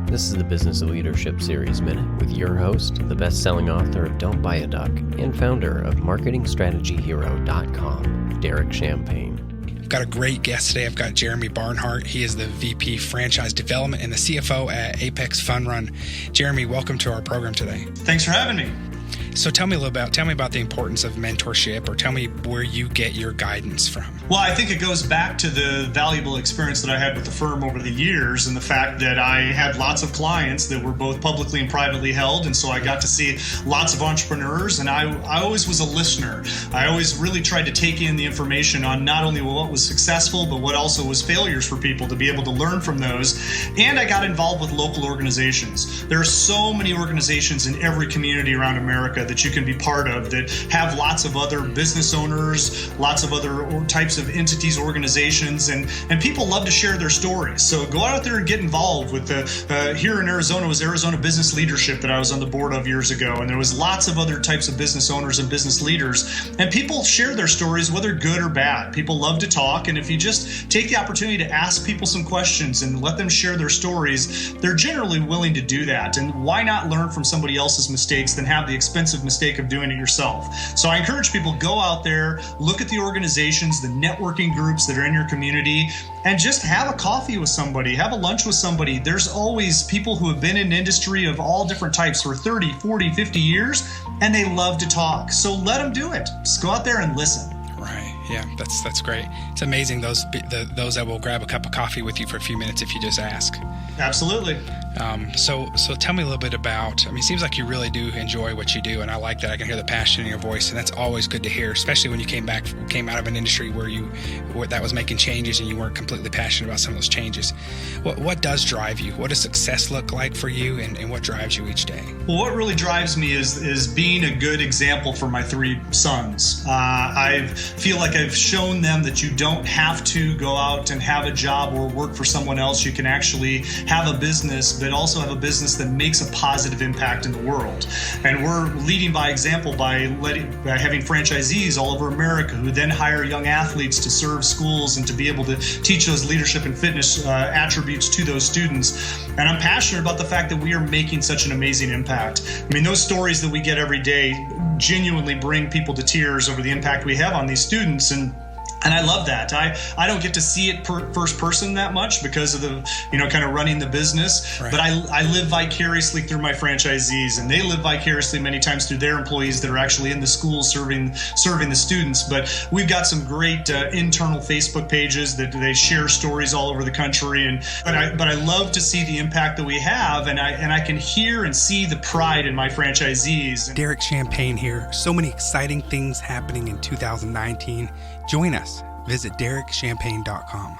This is the Business of Leadership Series Minute with your host, the best-selling author of Don't Buy a Duck and founder of MarketingStrategyHero.com, Derek Champagne. I've got a great guest today. I've got Jeremy Barnhart. He is the VP Franchise Development and the CFO at Apex Fun Run. Jeremy, welcome to our program today. Thanks for having me. So tell me about the importance of mentorship, or tell me where you get your guidance from. Well, I think it goes back to the valuable experience that I had with the firm over the years, and the fact that I had lots of clients that were both publicly and privately held, and so I got to see lots of entrepreneurs, and I always was a listener. I always really tried to take in the information on not only what was successful, but what also was failures for people, to be able to learn from those. And I got involved with local organizations. There are so many organizations in every community around America that you can be part of that have lots of other business owners, lots of other types of entities, organizations, and people love to share their stories. So go out there and get involved with here in Arizona was Arizona Business Leadership that I was on the board of years ago, and there was lots of other types of business owners and business leaders, and people share their stories, whether good or bad. People love to talk, and if you just take the opportunity to ask people some questions and let them share their stories, they're generally willing to do that. And why not learn from somebody else's mistakes than have the expensive mistake of doing it yourself? So I encourage people, go out there, look at the organizations, the networking groups that are in your community, and just have a coffee with somebody, have a lunch with somebody. There's always people who have been in industry of all different types for 30, 40, 50 years, and they love to talk. So let them do it. Just go out there and listen. Right. Yeah, that's great. It's amazing those that will grab a cup of coffee with you for a few minutes if you just ask. Absolutely. So tell me a little bit about, it seems like you really do enjoy what you do, and I like that. I can hear the passion in your voice, and that's always good to hear, especially when you came out of an industry where that was making changes and you weren't completely passionate about some of those changes. What does drive you? What does success look like for you, and what drives you each day? Well, what really drives me is being a good example for my three sons. I feel like I've shown them that you don't have to go out and have a job or work for someone else. You can actually have a business, but also have a business that makes a positive impact in the world. And we're leading by example by having franchisees all over America who then hire young athletes to serve schools and to be able to teach those leadership and fitness attributes to those students. And I'm passionate about the fact that we are making such an amazing impact. Those stories that we get every day genuinely bring people to tears over the impact we have on these students. And I love that. I don't get to see it first person that much because of the, kind of running the business. Right. But I live vicariously through my franchisees, and they live vicariously many times through their employees that are actually in the schools serving the students. But we've got some great internal Facebook pages that they share stories all over the country. But I love to see the impact that we have, and I can hear and see the pride in my franchisees. Derek Champagne here. So many exciting things happening in 2019. Join us. Visit DerekChampagne.com.